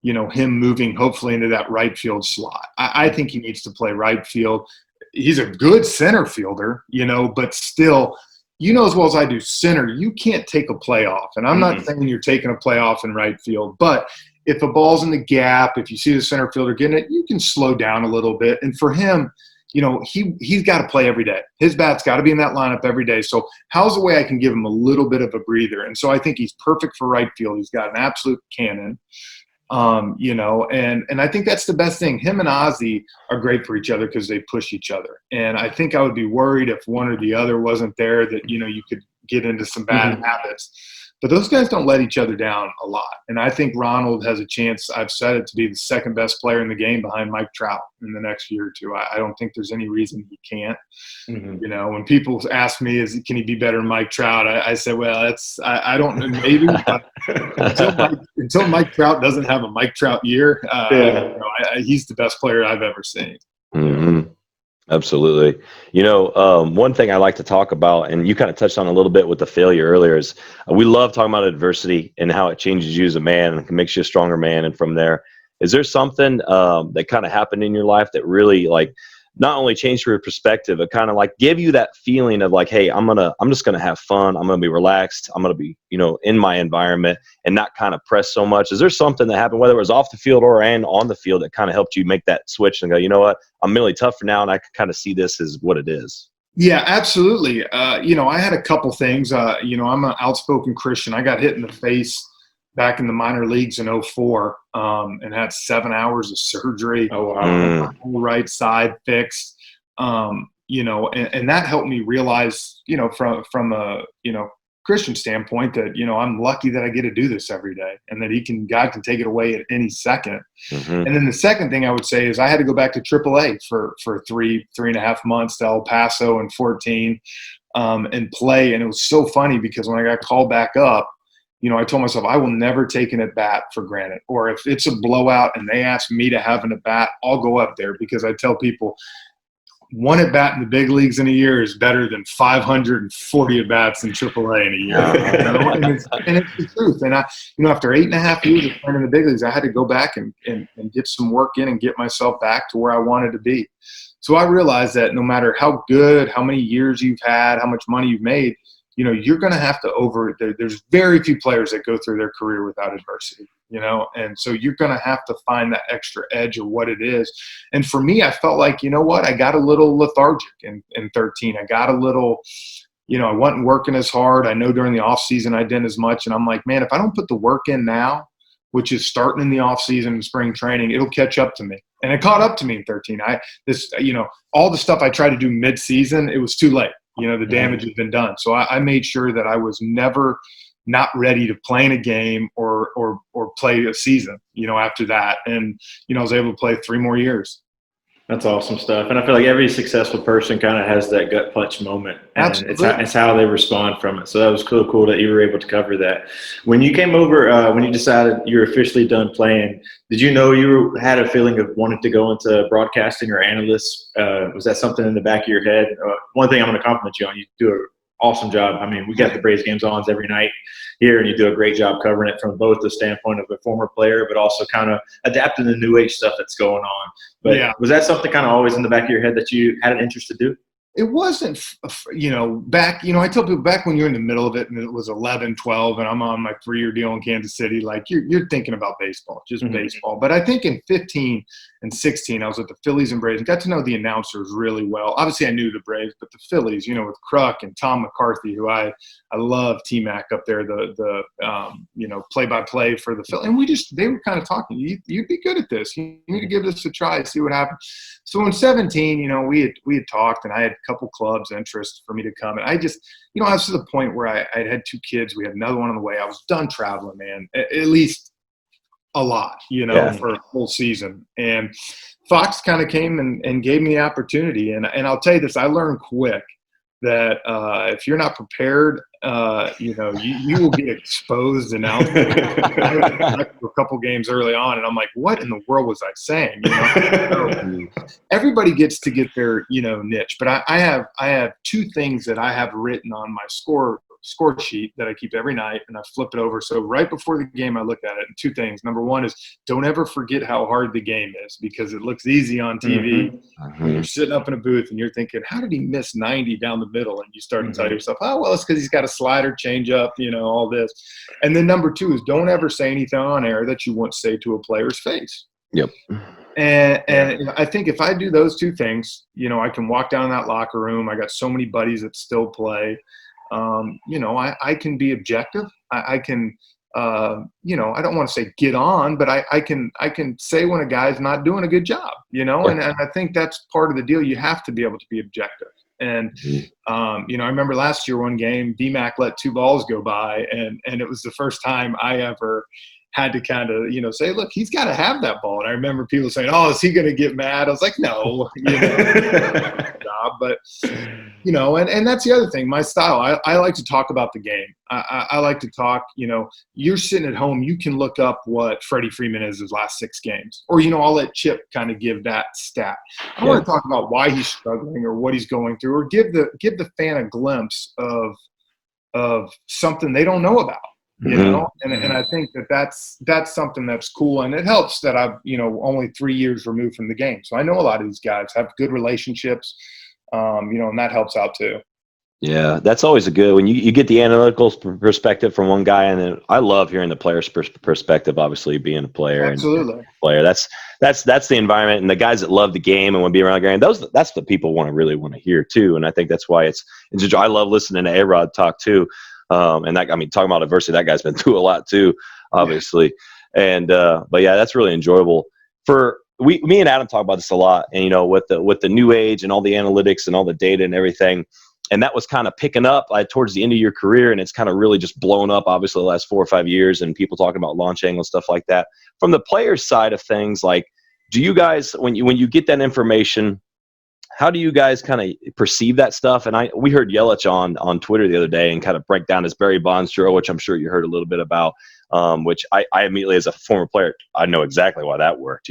you know, him moving hopefully into that right field slot. I think he needs to play right field. He's a good center fielder, you know, but still, you know as well as I do, center, you can't take a play off. And I'm not saying you're taking a play off in right field, but if a ball's in the gap, if you see the center fielder getting it, you can slow down a little bit. And for him, you know, he's got to play every day. His bat's got to be in that lineup every day. So how's the way I can give him a little bit of a breather? And so I think he's perfect for right field. He's got an absolute cannon. You know, and I think that's the best thing. Him and Ozzie are great for each other because they push each other. And I think I would be worried if one or the other wasn't there that, you know, you could get into some bad habits. But those guys don't let each other down a lot. And I think Ronald has a chance, I've said it, to be the second best player in the game behind Mike Trout in the next year or two. I don't think there's any reason he can't. You know, when people ask me, can he be better than Mike Trout? I say, well, I don't know, maybe. But until Mike Trout doesn't have a Mike Trout year, you know, he's the best player I've ever seen. Absolutely. You know, one thing I like to talk about, and you kind of touched on a little bit with the failure earlier, is we love talking about adversity and how it changes you as a man and makes you a stronger man. And from there, is there something that kind of happened in your life that really, like, not only changed your perspective, but kind of like give you that feeling of like, hey, I'm just gonna have fun. I'm gonna be relaxed. I'm gonna be, you know, in my environment and not kind of press so much. Is there something that happened, whether it was off the field or on the field, that kind of helped you make that switch and go, you know what, I'm mentally tough for now, and I can kind of see this as what it is? Yeah, absolutely. You know, I had a couple things. You know, I'm an outspoken Christian. I got hit in the face back in the minor leagues in 2004, and had 7 hours of surgery. Oh, wow. Right side fixed. You know, and that helped me realize, you know, from a, you know, Christian standpoint that, you know, I'm lucky that I get to do this every day, and that God can take it away at any second. And then the second thing I would say is I had to go back to AAA for 3.5 months to El Paso and 14, and play. And it was so funny because when I got called back up, you know, I told myself I will never take an at-bat for granted. Or if it's a blowout and they ask me to have an at-bat, I'll go up there, because I tell people one at-bat in the big leagues in a year is better than 540 at-bats in AAA in a year. You know? and it's the truth. And I, you know, after 8.5 years of playing in the big leagues, I had to go back and get some work in and get myself back to where I wanted to be. So I realized that no matter how good, how many years you've had, how much money you've made, you know, you're going to have to there's very few players that go through their career without adversity, you know, and so you're going to have to find that extra edge of what it is. And for me, I felt like, you know what, I got a little lethargic in 13. I got a little, you know, I wasn't working as hard. I know during the off season I didn't as much. And I'm like, man, if I don't put the work in now, which is starting in the off season and spring training, it'll catch up to me. And it caught up to me in 13. You know, all the stuff I tried to do mid-season, it was too late. You know, the damage had been done. So I made sure that I was never not ready to play in a game or play a season, you know, after that. And, you know, I was able to play 3 more years. That's awesome stuff. And I feel like every successful person kind of has that gut punch moment. And Absolutely. it's how they respond from it. So that was cool that you were able to cover that. When you came over, when you decided you were officially done playing, did you know you had a feeling of wanting to go into broadcasting or analyst? Was that something in the back of your head? One thing I'm going to compliment you on, you do an awesome job. I mean, we got the Braves games on every night here, and you do a great job covering it from both the standpoint of a former player, but also kind of adapting the new age stuff that's going on. But was that something kind of always in the back of your head that you had an interest to do? It wasn't, back, I tell people back when you're in the middle of it and it was 11, 12, and I'm on my 3-year deal in Kansas City, like you're thinking about baseball, just baseball. But I think in 15 and 16, I was at the Phillies and Braves and got to know the announcers really well. Obviously, I knew the Braves, but the Phillies, with Kruk and Tom McCarthy, who I love T-Mac up there, the play-by-play for the Phillies. And they were kind of talking, you'd be good at this. You need to give this a try, see what happens. So in 17, we had talked, and I had a couple clubs interest for me to come. And I just, I was to the point where I had 2 kids. We had another one on the way. I was done traveling, man, at least a lot, for a full season. And Fox kind of came and gave me the opportunity. And I'll tell you this, I learned quick that if you're not prepared, you will get exposed. And I was a couple games early on, and I'm like, what in the world was I saying? So everybody gets to get their niche, but I have 2 things that I have written on my score sheet that I keep every night, and I flip it over. So right before the game, I look at it, and 2 things. Number 1 is don't ever forget how hard the game is, because it looks easy on TV. When you're sitting up in a booth and you're thinking, how did he miss 90 down the middle? And you start to tell yourself, oh, well, it's because he's got a slider, change up, all this. And then number 2 is don't ever say anything on air that you won't say to a player's face. Yep. And I think if I do those 2 things, I can walk down that locker room. I got so many buddies that still play. I can be objective. I can, I don't want to say get on, but I can say when a guy's not doing a good job, and I think that's part of the deal. You have to be able to be objective. And, I remember last year, one game, D-Mac let 2 balls go by, and it was the first time I ever had to kind of, say, look, he's got to have that ball. And I remember people saying, oh, is he going to get mad? I was like, no, but, and that's the other thing, my style. I like to talk about the game. I like to talk, you're sitting at home, you can look up what Freddie Freeman is his last 6 games. Or, I'll let Chip kind of give that stat. I want to talk about why he's struggling or what he's going through, or give the fan a glimpse of something they don't know about. And I think that's something that's cool, and it helps that I've only 3 years removed from the game, so I know a lot of these guys have good relationships, and that helps out too. Yeah, that's always a good when you get the analytical perspective from one guy, and then I love hearing the player's perspective. Obviously, being a player, absolutely, and player. That's the environment, and the guys that love the game and want to be around the game. That's the people really want to hear too, and I think that's why it's I love listening to A-Rod talk too. And that, talking about adversity, that guy's been through a lot too, obviously. And, but yeah, that's really enjoyable me and Adam talk about this a lot, and, with the new age and all the analytics and all the data and everything. And that was kind of picking up towards the end of your career. And it's kind of really just blown up, obviously, the last 4 or 5 years, and people talking about launch angle, stuff like that. From the player's side of things, like, do you guys, when you get that information, how do you guys kind of perceive that stuff? And we heard Yelich on Twitter the other day and kind of break down his Barry Bonds drill, which I'm sure you heard a little bit about, which I immediately, as a former player, I know exactly why that worked,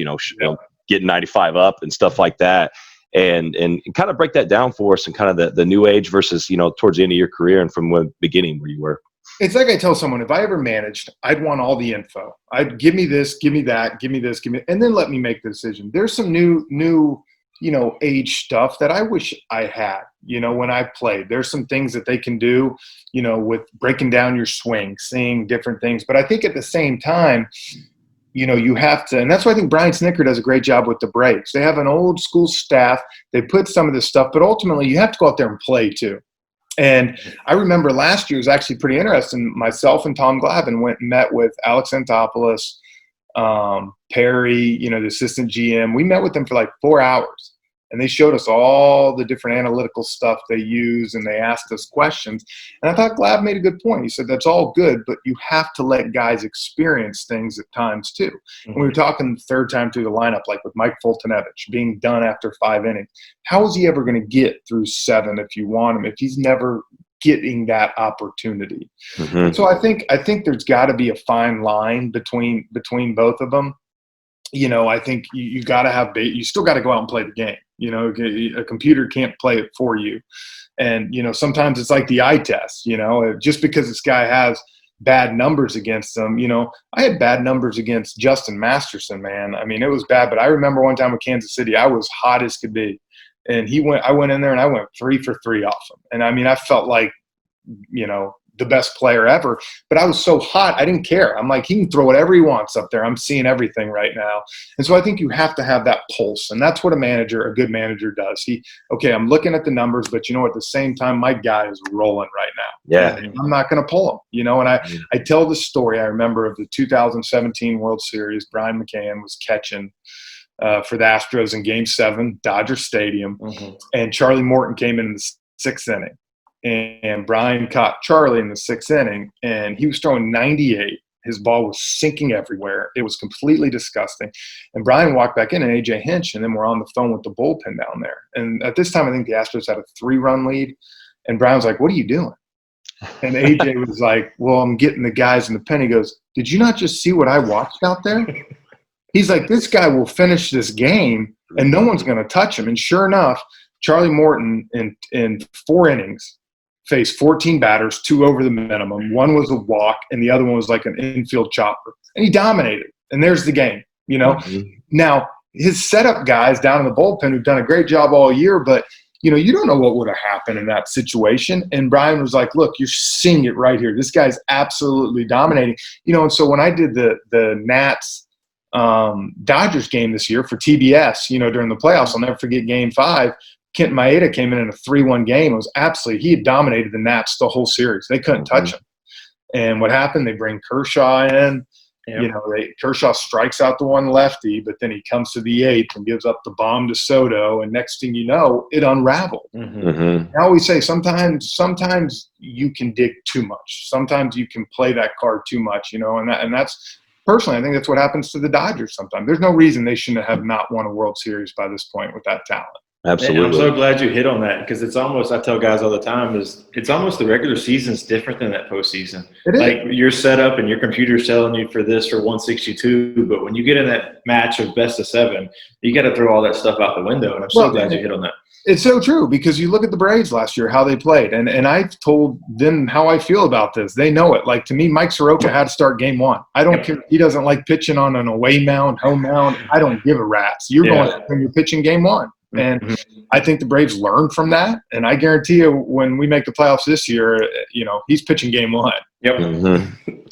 getting 95 up and stuff like that. And kind of break that down for us, and kind of the new age versus, towards the end of your career and from the beginning where you were. It's like I tell someone, if I ever managed, I'd want all the info. I'd give me this, give me that, give me this, and then let me make the decision. There's some new age stuff that I wish I had, when I played. There's some things that they can do, with breaking down your swing, seeing different things. But I think at the same time, you have to, and that's why I think Brian Snitker does a great job with the Braves. They have an old school staff. They put some of this stuff, but ultimately you have to go out there and play too. And I remember last year was actually pretty interesting. Myself and Tom Glavine went and met with Alex Antopoulos, Perry, the assistant GM. We met with them for like 4 hours. And they showed us all the different analytical stuff they use, and they asked us questions. And I thought Glab made a good point. He said, that's all good, but you have to let guys experience things at times too. And we were talking the third time through the lineup, like with Mike Fultonevich being done after 5 innings. How is he ever going to get through 7 if you want him, if he's never getting that opportunity? So I think there's got to be a fine line between both of them. I think you got to have you still got to go out and play the game. A computer can't play it for you. And, sometimes it's like the eye test, just because this guy has bad numbers against him. I had bad numbers against Justin Masterson, man. I mean, it was bad, but I remember one time with Kansas City, I was hot as could be. And I went in there and I went 3 for 3 off him. And I mean, I felt like, the best player ever, but I was so hot, I didn't care. I'm like, he can throw whatever he wants up there. I'm seeing everything right now. And so I think you have to have that pulse. And that's what a good manager does. I'm looking at the numbers, but at the same time, my guy is rolling right now. Yeah. And I'm not going to pull him, and I tell the story I remember of the 2017 World Series. Brian McCann was catching for the Astros in Game 7, Dodger Stadium. And Charlie Morton came in the 6th inning. And Brian caught Charlie in the 6th inning, and he was throwing 98. His ball was sinking everywhere. It was completely disgusting. And Brian walked back in, and A.J. Hinch, and then we're on the phone with the bullpen down there. And at this time, I think the Astros had a 3-run lead. And Brian was like, what are you doing? And A.J. was like, well, I'm getting the guys in the pen. He goes, did you not just see what I watched out there? He's like, this guy will finish this game, and no one's going to touch him. And sure enough, Charlie Morton in 4 innings faced 14 batters, 2 over the minimum. 1 was a walk, and the other one was like an infield chopper. And he dominated. And there's the game, Now, his setup guys down in the bullpen who've done a great job all year, but, you don't know what would have happened in that situation. And Brian was like, look, you're seeing it right here. This guy's absolutely dominating. And so when I did the Nats Dodgers game this year for TBS, during the playoffs, I'll never forget Game 5. Kent Maeda came in a 3-1 game. It was he had dominated the Nats the whole series. They couldn't touch him. And what happened? They bring Kershaw in. Yep. Kershaw strikes out the one lefty, but then he comes to the 8th and gives up the bomb to Soto. And next thing you know, it unraveled. Now we say sometimes you can dig too much. Sometimes you can play that card too much, and that's personally, I think that's what happens to the Dodgers sometimes. There's no reason they shouldn't have not won a World Series by this point with that talent. Absolutely. And I'm so glad you hit on that, because it's almost, I tell guys all the time, it's almost the regular season's different than that postseason. It is. Like your setup and your computer's telling you for this for 162, but when you get in that match of best of 7, you got to throw all that stuff out the window. And I'm so glad you hit on that. It's so true, because you look at the Braves last year, how they played, and I've told them how I feel about this. They know it. Like, to me, Mike Soroka had to start Game 1. I don't care. He doesn't like pitching on an away mound, home mound. I don't give a rat's. You're going when you're pitching Game 1. And I think the Braves learned from that. And I guarantee you, when we make the playoffs this year, he's pitching Game 1. Yep.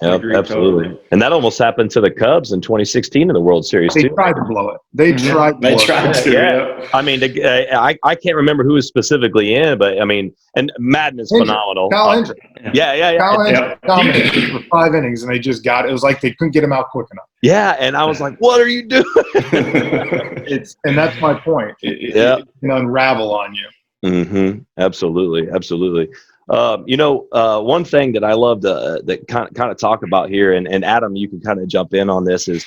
Yep, absolutely. Totally. And that almost happened to the Cubs in 2016 in the World Series, too. They tried to blow it. They tried to. Yeah. I mean, I can't remember who was specifically in, but, I mean, and Madden is phenomenal. Kyle Hendrick. Yeah. Kyle Hendrick dominated for 5 innings, and they just got it. It was like they couldn't get him out quick enough. Yeah, and I was like, what are you doing? And that's my point. It can unravel on you. Absolutely. One thing that I love to kind of talk about here, and Adam, you can kind of jump in on this, is,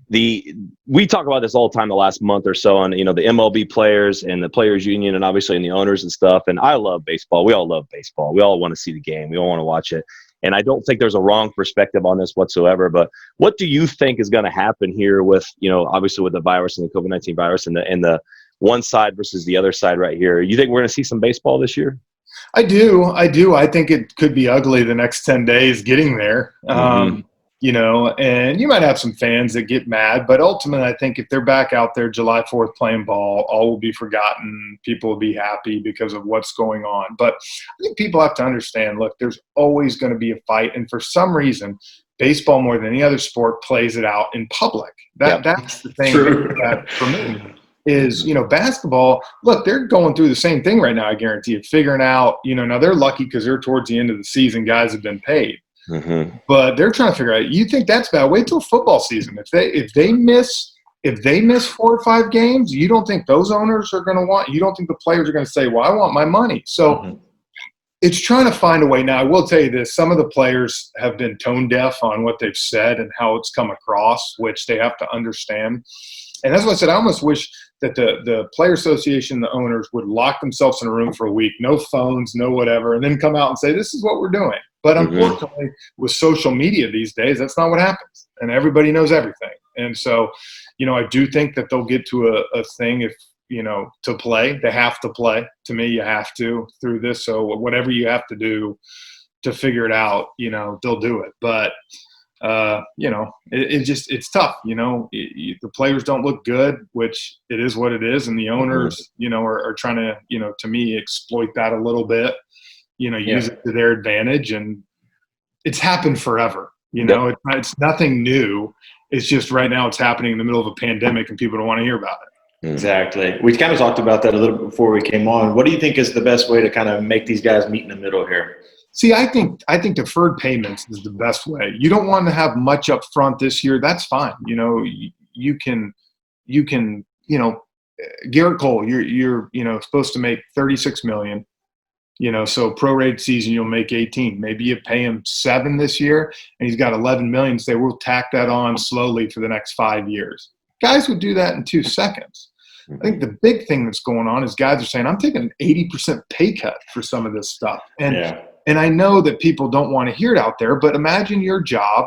we talk about this all the time the last month or so on, the MLB players and the players union, and obviously and the owners and stuff. And I love baseball. We all love baseball. We all want to see the game. We all want to watch it. And I don't think there's a wrong perspective on this whatsoever. But what do you think is going to happen here with, obviously with the virus and the COVID-19 virus and the one side versus the other side right here? You think we're going to see some baseball this year? I do. I think it could be ugly the next 10 days getting there. And you might have some fans that get mad, but ultimately I think if they're back out there July 4th playing ball, all will be forgotten. People will be happy because of what's going on. But I think people have to understand, look, there's always going to be a fight. And for some reason, baseball more than any other sport plays it out in public. That's the thing that for me is, basketball, look, they're going through the same thing right now, I guarantee you, figuring out, now they're lucky because they're towards the end of the season, guys have been paid. But they're trying to figure out, you think that's bad? Wait till football season. If they miss if they miss 4 or 5 games, you don't think those owners are going to want – you don't think the players are going to say, well, I want my money. So it's trying to find a way. Now, I will tell you this. Some of the players have been tone deaf on what they've said and how it's come across, which they have to understand. And that's what I said. I almost wish that the Player Association, the owners, would lock themselves in a room for a week, no phones, no whatever, and then come out and say, this is what we're doing. But unfortunately, with social media these days, that's not what happens. And everybody knows everything. And so, I do think that they'll get to a thing if, to play. They have to play. To me, you have to through this. So whatever you have to do to figure it out, they'll do it. But, it's tough. The players don't look good, which it is what it is. And the owners, are trying to, to me, exploit that a little bit, use it to their advantage. And it's happened forever. It's nothing new. It's just right now it's happening in the middle of a pandemic and people don't want to hear about it. Exactly. We kind of talked about that a little bit before we came on. What do you think is the best way to kind of make these guys meet in the middle here? See, I think deferred payments is the best way. You don't want to have much up front this year. That's fine. You can, Garrett Cole, you're supposed to make $36 million. So prorated season, you'll make 18. Maybe you pay him 7 this year, and he's got 11 million. Say we'll tack that on slowly for the next 5 years. Guys would do that in 2 seconds. I think the big thing that's going on is guys are saying, I'm taking an 80% pay cut for some of this stuff. And I know that people don't want to hear it out there, but imagine your job,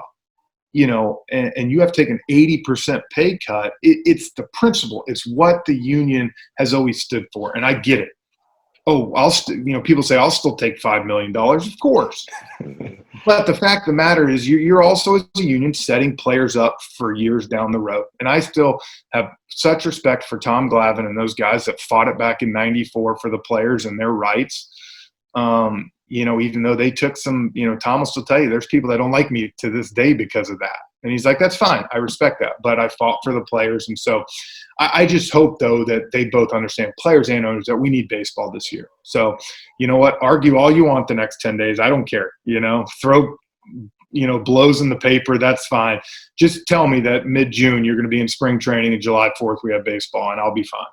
and you have taken 80% pay cut. It's the principle. It's what the union has always stood for. And I get it. Oh, people say I'll still take $5 million. Of course. But the fact of the matter is you're also, as a union, setting players up for years down the road. And I still have such respect for Tom Glavine and those guys that fought it back in '94 for the players and their rights. Even though they took some, Tom will still tell you there's people that don't like me to this day because of that. And he's like, that's fine. I respect that. But I fought for the players. And so I just hope, though, that they both understand, players and owners, that we need baseball this year. So, you know what? Argue all you want the next 10 days. I don't care. Throw, blows in the paper. That's fine. Just tell me that mid-June you're going to be in spring training and July 4th we have baseball, and I'll be fine.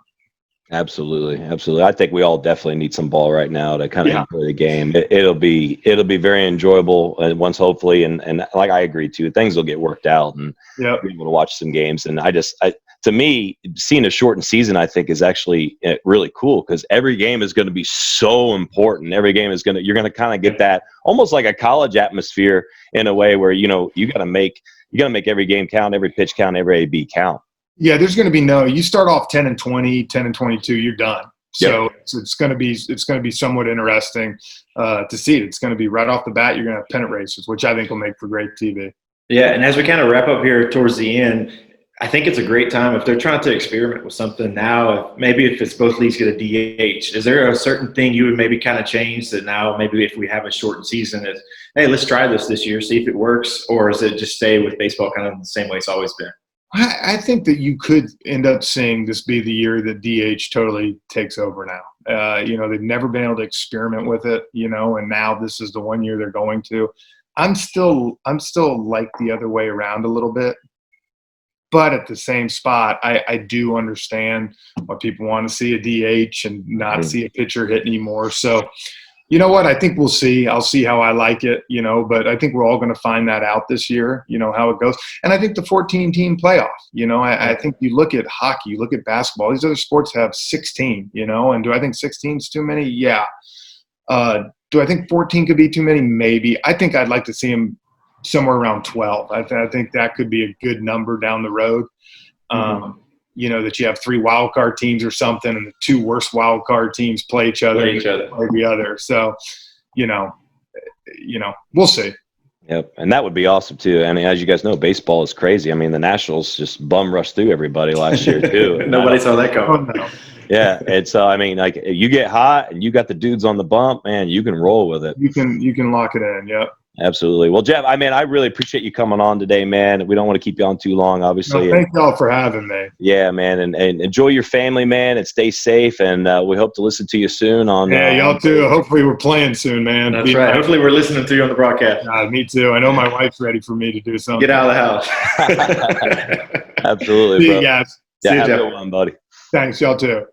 Absolutely. I think we all definitely need some ball right now to kind of enjoy the game. It'll be very enjoyable once, hopefully, and like I agree too, things will get worked out and be able to watch some games. And to me, seeing a shortened season, I think, is actually really cool because every game is going to be so important. Every game is you're going to kind of get that almost like a college atmosphere in a way where you got to make every game count, every pitch count, every AB count. Yeah, there's going to be you start off 10-20, 10-22, you're done. So it's going to be somewhat interesting to see it. It's going to be right off the bat. You're going to have pennant races, which I think will make for great TV. Yeah, and as we kind of wrap up here towards the end, I think it's a great time if they're trying to experiment with something now. Maybe if it's both leagues get a DH, is there a certain thing you would maybe kind of change that now? Maybe if we have a shortened season, it's hey, let's try this year, see if it works, or is it just stay with baseball kind of the same way it's always been? I think that you could end up seeing this be the year that DH totally takes over now. They've never been able to experiment with it, and now this is the one year they're going to. I'm still like the other way around a little bit. But at the same spot, I do understand why people want to see a DH and not see a pitcher hit anymore. So, you know what? I think we'll see. I'll see how I like it, but I think we're all going to find that out this year, how it goes. And I think the 14-team playoff, I think you look at hockey, you look at basketball, these other sports have 16, and do I think 16 is too many? Yeah. Do I think 14 could be too many? Maybe. I think I'd like to see them somewhere around 12. I think that could be a good number down the road. That you have 3 wild card teams or something, and the 2 worst wild card teams play each other. Play the other. So, we'll see. Yep, and that would be awesome too. And as you guys know, baseball is crazy. I mean, the Nationals just bum rushed through everybody last year too. Nobody saw that coming. Oh, no. Yeah, it's like you get hot and you got the dudes on the bump, man, you can roll with it. You can lock it in. Yep. Absolutely. Well, Jeff, I really appreciate you coming on today, man. We don't want to keep you on too long, obviously. No, thank y'all for having me. Yeah, man. And enjoy your family, man, and stay safe. And we hope to listen to you soon on. Yeah, y'all too. Hopefully we're playing soon, man. That's right. Hopefully we're listening to you on the broadcast. Me too. I know my wife's ready for me to do something. Get out of the house. Absolutely, See bro. you guys. Yeah, See you, have a Jeff. good one, buddy. Thanks, y'all too.